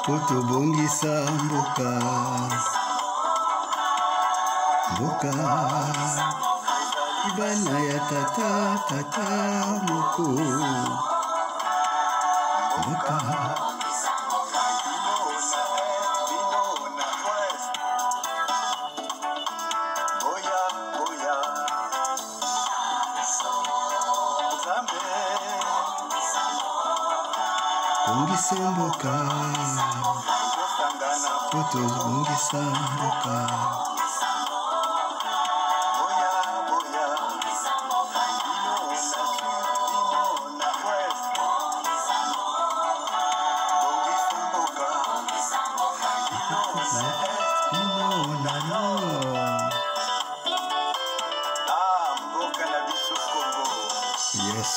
kutubungisa mboka mboka ibana ya tata moko mboka bungisa mboka kutubungisa mboka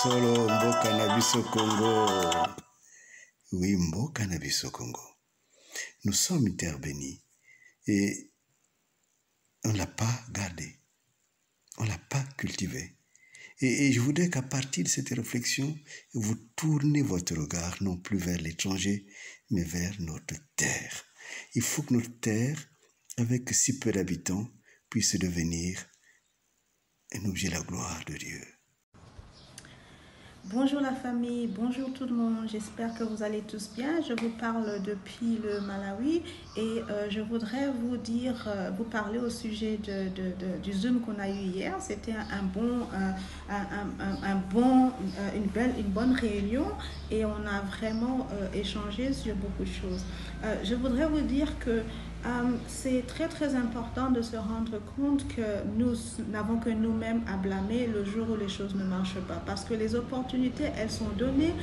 Solo mboka na biso Congo. Oui, mboka na biso Congo. Nous sommes une terre bénie et on ne l'a pas gardée. On ne l'a pas cultivée. Et je voudrais qu'à partir de cette réflexion, vous tournez votre regard non plus vers l'étranger, mais vers notre terre. Il faut que notre terre, avec si peu d'habitants, puisse devenir un objet de la gloire de Dieu. Bonjour la famille, bonjour tout le monde, j'espère que vous allez tous bien. Je vous parle depuis le Malawi et je voudrais vous parler au sujet du Zoom qu'on a eu hier. C'était une bonne réunion et on a vraiment échangé sur beaucoup de choses. Je voudrais vous dire que c'est très important de se rendre compte que nous n'avons que nous-mêmes à blâmer le jour où les choses ne marchent pas, parce que les opportunités, elles sont données,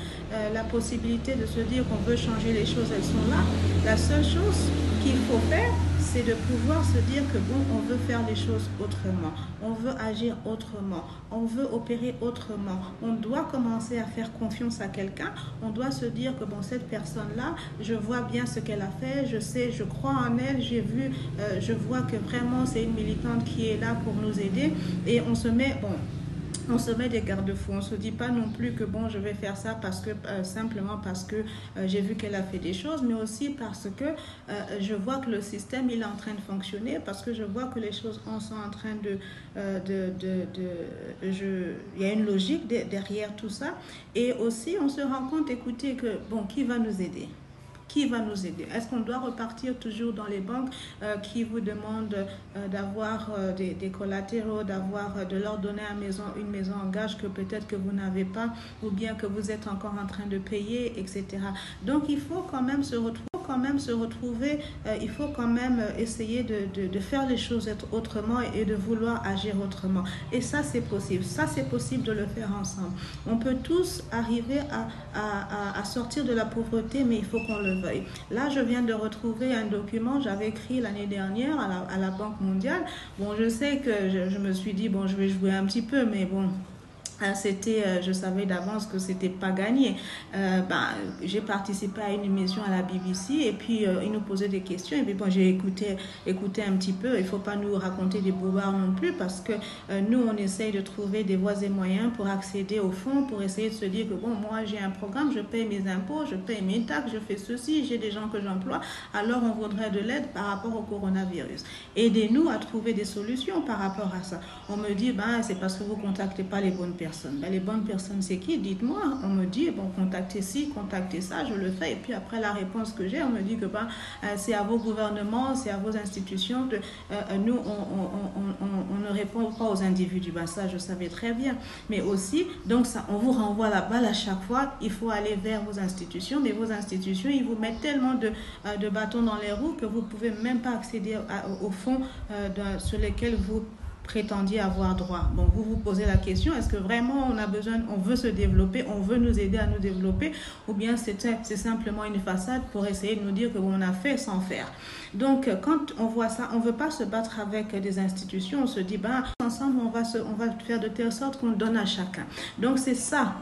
la possibilité de se dire qu'on veut changer les choses, elles sont là. La seule chose qu'il faut faire, c'est de pouvoir se dire que bon, on veut faire les choses autrement, on veut agir autrement, on veut opérer autrement. On doit commencer à faire confiance à quelqu'un, on doit se dire que bon, cette personne-là, je vois bien ce qu'elle a fait, je sais, je crois en elle, j'ai vu, je vois que vraiment c'est une militante qui est là pour nous aider et on se met, on se met des garde-fous. On ne se dit pas non plus que bon, je vais faire ça parce que simplement parce que j'ai vu qu'elle a fait des choses, mais aussi parce que je vois que le système il est en train de fonctionner, parce que je vois que les choses sont en train il y a une logique derrière tout ça. Et aussi, on se rend compte, écoutez, que bon, qui va nous aider? Qui va nous aider? Est-ce qu'on doit repartir toujours dans les banques qui vous demandent d'avoir des collatéraux, de leur donner une maison en gage que peut-être que vous n'avez pas, ou bien que vous êtes encore en train de payer, etc. Donc il faut quand même se retrouver, il faut quand même essayer de faire les choses autrement et de vouloir agir autrement. Et ça, c'est possible. Ça, c'est possible de le faire ensemble. On peut tous arriver à sortir de la pauvreté, mais il faut qu'on le veuille. Là, je viens de retrouver un document, j'avais écrit l'année dernière à la Banque mondiale. Bon, je sais que je me suis dit, bon, je vais jouer un petit peu, mais bon... je savais d'avance que c'était pas gagné. J'ai participé à une émission à la BBC et puis ils nous posaient des questions et puis bon, j'ai écouté un petit peu. Il faut pas nous raconter des bobards non plus, parce que nous on essaye de trouver des voies et moyens pour accéder au fonds, pour essayer de se dire que bon, moi j'ai un programme, je paye mes impôts, je paye mes taxes, je fais ceci, j'ai des gens que j'emploie, alors on voudrait de l'aide par rapport au coronavirus. Aidez-nous à trouver des solutions par rapport à ça. On me dit c'est parce que vous contactez pas les bonnes personnes. Les bonnes personnes, c'est qui? Dites-moi. On me dit, bon, contactez ci, contactez ça, je le fais. Et puis après, la réponse que j'ai, on me dit que c'est à vos gouvernements, c'est à vos institutions. Nous, on ne répond pas aux individus. Ça, je savais très bien. Mais aussi, donc, ça, on vous renvoie la balle à chaque fois. Il faut aller vers vos institutions. Mais vos institutions, ils vous mettent tellement de bâtons dans les roues que vous ne pouvez même pas accéder au fonds sur lesquels vous prétendiez avoir droit. Bon, vous vous posez la question, est-ce que vraiment on veut se développer, on veut nous aider à nous développer, ou bien c'est simplement une façade pour essayer de nous dire que bon, on a fait sans faire. Donc, quand on voit ça, on ne veut pas se battre avec des institutions, on se dit, ensemble, on va faire de telle sorte qu'on donne à chacun. Donc, c'est ça.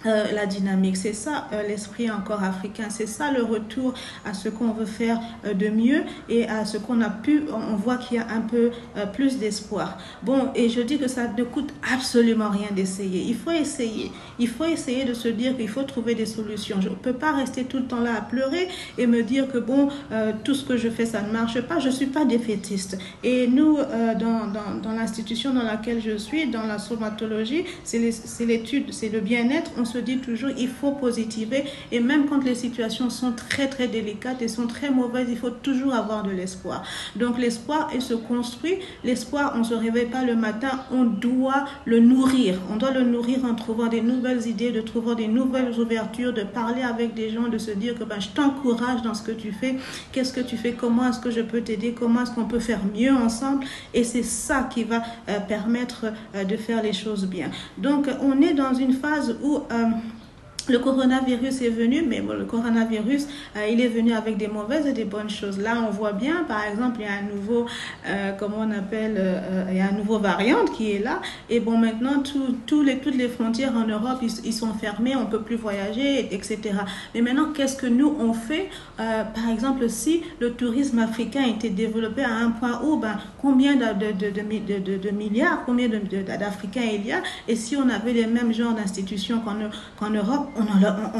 la dynamique. C'est ça l'esprit encore africain, c'est ça le retour à ce qu'on veut faire de mieux et à ce qu'on a pu, on voit qu'il y a un peu plus d'espoir. Bon, et je dis que ça ne coûte absolument rien d'essayer. Il faut essayer de se dire qu'il faut trouver des solutions. Je ne peux pas rester tout le temps là à pleurer et me dire que bon, tout ce que je fais, ça ne marche pas. Je ne suis pas défaitiste. Et nous, dans l'institution dans laquelle je suis, dans la somatologie, c'est l'étude, c'est le bien-être. On se dit toujours il faut positiver, et même quand les situations sont très très délicates et sont très mauvaises, il faut toujours avoir de l'espoir. Donc l'espoir, il se construit. L'espoir, on ne se réveille pas le matin, on doit le nourrir. On doit le nourrir en trouvant des nouvelles idées, de trouver des nouvelles ouvertures, de parler avec des gens, de se dire que ben, je t'encourage dans ce que tu fais. Qu'est-ce que tu fais? Comment est-ce que je peux t'aider? Comment est-ce qu'on peut faire mieux ensemble? Et c'est ça qui va permettre de faire les choses bien. Donc on est dans une phase où le coronavirus est venu, mais bon, le coronavirus, il est venu avec des mauvaises et des bonnes choses. Là, on voit bien, par exemple, il y a un nouveau, comment on appelle, il y a un nouveau variant qui est là. Et bon, maintenant, toutes les frontières en Europe, ils sont fermés, on ne peut plus voyager, etc. Mais maintenant, qu'est-ce que nous, on fait? Par exemple, si le tourisme africain était développé à un point où, ben, combien de milliards, combien d'Africains il y a? Et si on avait les mêmes genres d'institutions qu'en Europe, on